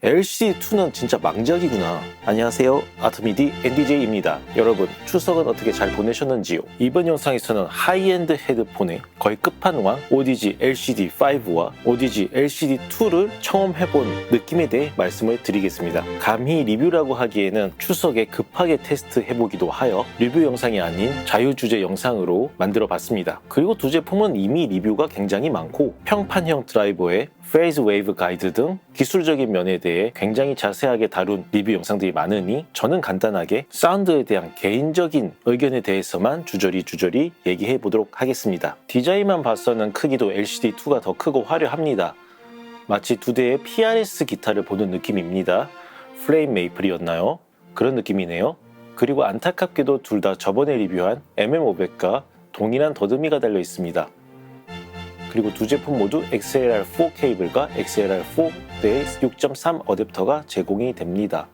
LCD2는 진짜 망작이구나. 안녕하세요, 아트미디 NDJ입니다. 여러분, 추석은 어떻게 잘 보내셨는지요? 이번 영상에서는 하이엔드 헤드폰의 거의 끝판왕 ODG LCD5와 ODG LCD2를 처음 해본 느낌에 대해 말씀을 드리겠습니다. 감히 리뷰라고 하기에는 추석에 급하게 테스트 해보기도 하여 리뷰 영상이 아닌 자유주제 영상으로 만들어 봤습니다. 그리고 두 제품은 이미 리뷰가 굉장히 많고 평판형 드라이버의 페이즈 웨이브 가이드 등 기술적인 면에 대해 굉장히 자세하게 다룬 리뷰 영상들이 많으니 저는 간단하게 사운드에 대한 개인적인 의견에 대해서만 주저리 얘기해 보도록 하겠습니다. 디자인만 봐서는 크기도 LCD2가 더 크고 화려합니다. 마치 두 대의 PRS 기타를 보는 느낌입니다. 플레임 메이플이었나요? 그런 느낌이네요. 그리고 안타깝게도 둘 다 저번에 리뷰한 MM500과 동일한 더듬이가 달려 있습니다. 그리고 두 제품 모두 XLR4 케이블과 XLR4 베이스 6.3 어댑터가 제공이 됩니다.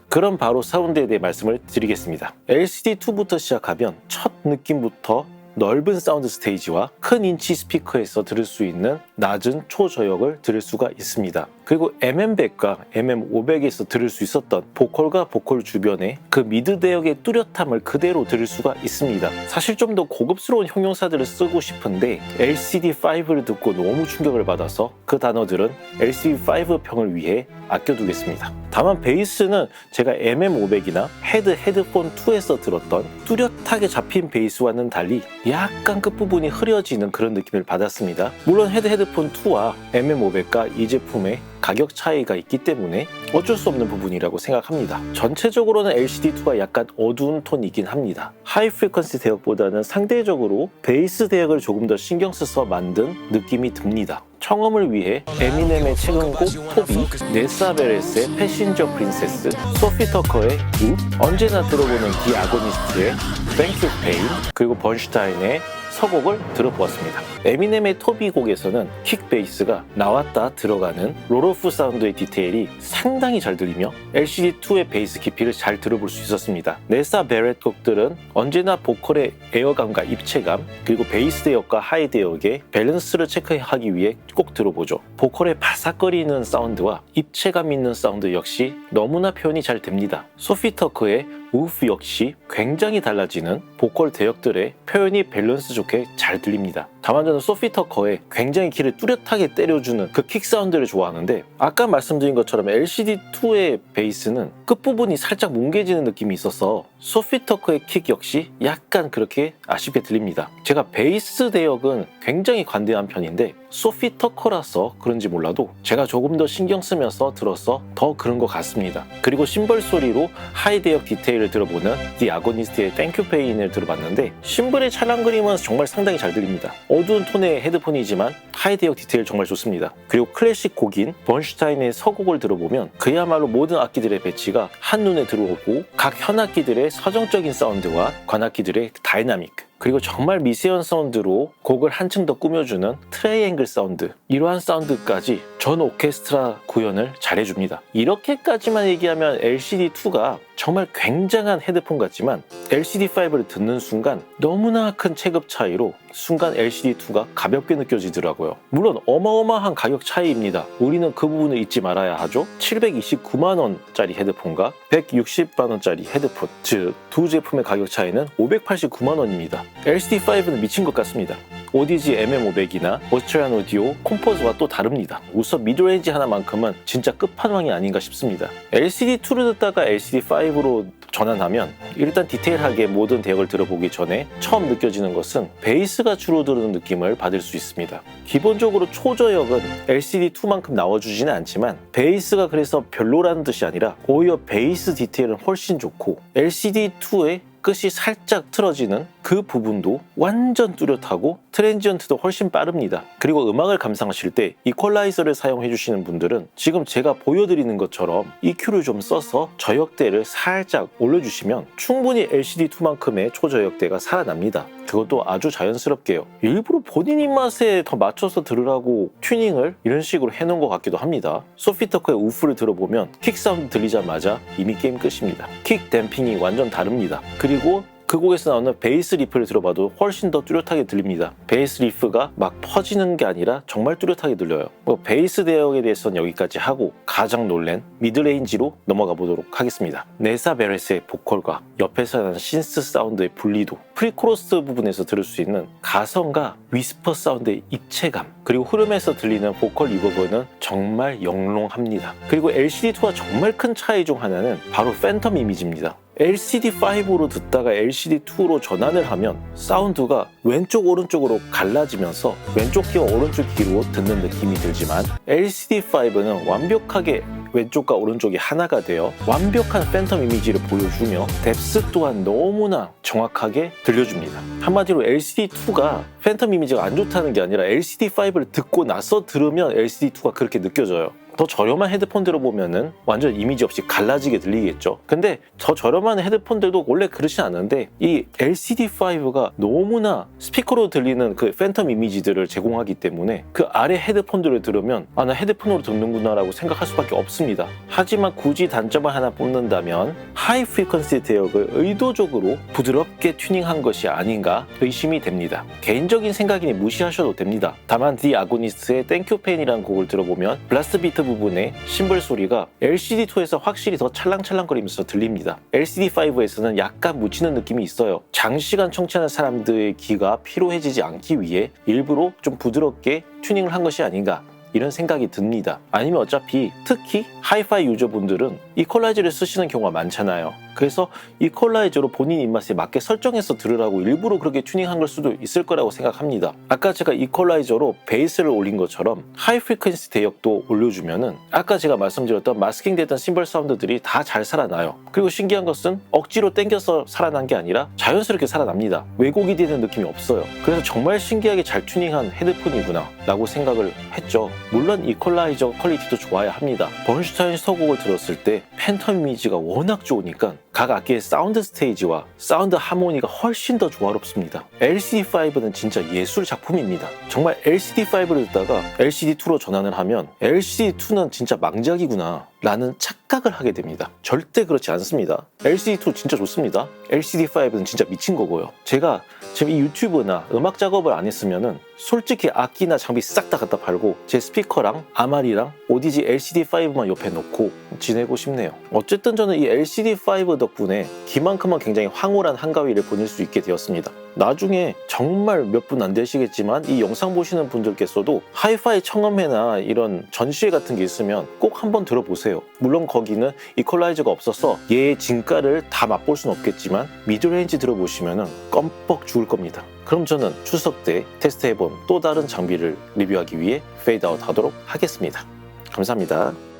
그럼 바로 사운드에 대해 말씀을 드리겠습니다. LCD2부터 시작하면 첫 느낌부터 넓은 사운드 스테이지와 큰 인치 스피커에서 들을 수 있는 낮은 초저역을 들을 수가 있습니다. 그리고 MM100과 MM500에서 들을 수 있었던 보컬과 보컬 주변의 그 미드 대역의 뚜렷함을 그대로 들을 수가 있습니다. 사실 좀 더 고급스러운 형용사들을 쓰고 싶은데 LCD5를 듣고 너무 충격을 받아서 그 단어들은 LCD5 평을 위해 아껴두겠습니다. 다만 베이스는 제가 MM500이나 헤드폰 2에서 들었던 뚜렷하게 잡힌 베이스와는 달리 약간 끝부분이 흐려지는 그런 느낌을 받았습니다. 물론 헤드폰 2와 MM500과 이 제품의 가격 차이가 있기 때문에 어쩔 수 없는 부분이라고 생각합니다. 전체적으로는 LCD2가 약간 어두운 톤이긴 합니다. 하이 프리퀀시 대역보다는 상대적으로 베이스 대역을 조금 더 신경 써서 만든 느낌이 듭니다. 청음을 위해 에미넴의 최근곡 토비, 네사 베레스의 패신저 프린세스, 소피 터커의 루, 언제나 들어보는 디 아고니스트의 Thank You Pain, 그리고 번슈타인의 서곡을 들어보았습니다. 에미넴의 토비 곡에서는 킥 베이스가 나왔다 들어가는 롤오프 사운드의 디테일이 상당히 잘 들리며 LCD2의 베이스 깊이를 잘 들어볼 수 있었습니다. 네사 베렛 곡들은 언제나 보컬의 에어감과 입체감, 그리고 베이스 대역과 하이 대역의 밸런스를 체크하기 위해 꼭 들어보죠. 보컬의 바삭거리는 사운드와 입체감 있는 사운드 역시 너무나 표현이 잘 됩니다. 소피 터커의 우프 역시 굉장히 달라지는 보컬 대역들의 표현이 밸런스 좋게 잘 들립니다. 다만 저는 소피 터커의 굉장히 키를 뚜렷하게 때려주는 그 킥 사운드를 좋아하는데 아까 말씀드린 것처럼 LCD2의 베이스는 끝부분이 살짝 뭉개지는 느낌이 있어서 소피 터커의 킥 역시 약간 그렇게 아쉽게 들립니다. 제가 베이스 대역은 굉장히 관대한 편인데 소피 터커라서 그런지 몰라도 제가 조금 더 신경 쓰면서 들어서 더 그런 것 같습니다. 그리고 심벌 소리로 하이 대역 디테일을 들어보는 디 아고니스트의 Thank You Pain을 들어봤는데 심벌의 찰랑 그림은 정말 상당히 잘 들립니다. 어두운 톤의 헤드폰이지만 하이 대역 디테일 정말 좋습니다. 그리고 클래식 곡인 번슈타인의 서곡을 들어보면 그야말로 모든 악기들의 배치가 한눈에 들어오고 각 현악기들의 서정적인 사운드와 관악기들의 다이나믹, 그리고 정말 미세한 사운드로 곡을 한층 더 꾸며주는 트라이앵글 사운드, 이러한 사운드까지 전 오케스트라 구현을 잘해줍니다. 이렇게까지만 얘기하면 LCD2가 정말 굉장한 헤드폰 같지만 LCD5를 듣는 순간 너무나 큰 체급 차이로 순간 LCD2가 가볍게 느껴지더라고요. 물론 어마어마한 가격 차이입니다. 우리는 그 부분을 잊지 말아야 하죠. 729만원짜리 헤드폰과 160만원짜리 헤드폰, 즉 두 제품의 가격 차이는 589만원입니다. LCD5는 미친 것 같습니다. ODG MM500이나 오스트리안 오디오 콤포즈와 또 다릅니다. 우선 미드레인지 하나만큼은 진짜 끝판왕이 아닌가 싶습니다. LCD2를 듣다가 LCD5로 전환하면 일단 디테일하게 모든 대역을 들어보기 전에 처음 느껴지는 것은 베이스가 줄어드는 느낌을 받을 수 있습니다. 기본적으로 초저역은 LCD2만큼 나와주지는 않지만 베이스가 그래서 별로라는 뜻이 아니라 오히려 베이스 디테일은 훨씬 좋고 LCD2의 끝이 살짝 틀어지는 그 부분도 완전 뚜렷하고 트랜지언트도 훨씬 빠릅니다. 그리고 음악을 감상하실 때 이퀄라이저를 사용해 주시는 분들은 지금 제가 보여드리는 것처럼 EQ를 좀 써서 저역대를 살짝 올려주시면 충분히 LCD2만큼의 초저역대가 살아납니다. 그것도 아주 자연스럽게요. 일부러 본인 입맛에 더 맞춰서 들으라고 튜닝을 이런 식으로 해놓은 것 같기도 합니다. 소피 터커의 우프를 들어보면 킥 사운드 들리자마자 이미 게임 끝입니다. 킥 댐핑이 완전 다릅니다. 그리고 그 곡에서 나오는 베이스 리프를 들어봐도 훨씬 더 뚜렷하게 들립니다. 베이스 리프가 막 퍼지는 게 아니라 정말 뚜렷하게 들려요. 베이스 대역에 대해서는 여기까지 하고 가장 놀란 미드레인지로 넘어가 보도록 하겠습니다. 네사 베레스의 보컬과 옆에서 나는 신스 사운드의 분리도, 프리코러스 부분에서 들을 수 있는 가성과 위스퍼 사운드의 입체감, 그리고 흐름에서 들리는 보컬 리버브는 정말 영롱합니다. 그리고 LCD2와 정말 큰 차이 중 하나는 바로 팬텀 이미지입니다. LCD5로 듣다가 LCD2로 전환을 하면 사운드가 왼쪽 오른쪽으로 갈라지면서 왼쪽 귀와 오른쪽 귀로 듣는 느낌이 들지만 LCD5는 완벽하게 왼쪽과 오른쪽이 하나가 되어 완벽한 팬텀 이미지를 보여주며 뎁스 또한 너무나 정확하게 들려줍니다. 한마디로 LCD2가 팬텀 이미지가 안 좋다는 게 아니라 LCD5를 듣고 나서 들으면 LCD2가 그렇게 느껴져요. 더 저렴한 헤드폰 들어보면은 완전 이미지 없이 갈라지게 들리겠죠. 근데 더 저렴한 헤드폰들도 원래 그렇진 않은데 이 LCD5가 너무나 스피커로 들리는 그 팬텀 이미지들을 제공하기 때문에 그 아래 헤드폰들을 들으면 나 헤드폰으로 듣는구나 라고 생각할 수밖에 없습니다. 하지만 굳이 단점을 하나 뽑는다면 하이 프리퀀시 대역을 의도적으로 부드럽게 튜닝한 것이 아닌가 의심이 됩니다. 개인적인 생각이니 무시하셔도 됩니다. 다만 디 아고니스트의 땡큐 페인이라는 곡을 들어보면 블라스트 비트 부분의 심벌 소리가 LCD2에서 확실히 더 찰랑찰랑거리면서 들립니다. LCD5에서는 약간 묻히는 느낌이 있어요. 장시간 청취하는 사람들의 귀가 피로해지지 않기 위해 일부러 좀 부드럽게 튜닝을 한 것이 아닌가 이런 생각이 듭니다. 아니면 어차피 특히 하이파이 유저분들은 이퀄라이저를 쓰시는 경우가 많잖아요. 그래서 이퀄라이저로 본인 입맛에 맞게 설정해서 들으라고 일부러 그렇게 튜닝한 걸 수도 있을 거라고 생각합니다. 아까 제가 이퀄라이저로 베이스를 올린 것처럼 하이 프리퀀시 대역도 올려주면은 아까 제가 말씀드렸던 마스킹 되던 심벌 사운드들이 다 잘 살아나요. 그리고 신기한 것은 억지로 당겨서 살아난 게 아니라 자연스럽게 살아납니다. 왜곡이 되는 느낌이 없어요. 그래서 정말 신기하게 잘 튜닝한 헤드폰이구나 라고 생각을 했죠. 물론 이퀄라이저 퀄리티도 좋아야 합니다. 번슈타인 서곡을 들었을 때 팬텀 이미지가 워낙 좋으니까 각 악기의 사운드 스테이지와 사운드 하모니가 훨씬 더 조화롭습니다. LCD5는 진짜 예술 작품입니다. 정말 LCD5를 듣다가 LCD2로 전환을 하면 LCD2는 진짜 망작이구나 라는 착각을 하게 됩니다. 절대 그렇지 않습니다. LCD2 진짜 좋습니다. LCD5는 진짜 미친 거고요. 제가 지금 이 유튜브나 음악 작업을 안 했으면은 솔직히 악기나 장비 싹 다 갖다 팔고 제 스피커랑 아말이랑 오디지 LCD5만 옆에 놓고 지내고 싶네요. 어쨌든 저는 이 LCD5 덕분에 기만큼은 굉장히 황홀한 한가위를 보낼 수 있게 되었습니다. 나중에 정말 몇 분 안 되시겠지만 이 영상 보시는 분들께서도 하이파이 청음회나 이런 전시회 같은 게 있으면 꼭 한번 들어보세요. 물론 거기는 이퀄라이저가 없어서 얘의 진가를 다 맛볼 수는 없겠지만 미드레인지 들어보시면 껌뻑 죽을 겁니다. 그럼 저는 추석 때 테스트해본 또 다른 장비를 리뷰하기 위해 페이드아웃 하도록 하겠습니다. 감사합니다.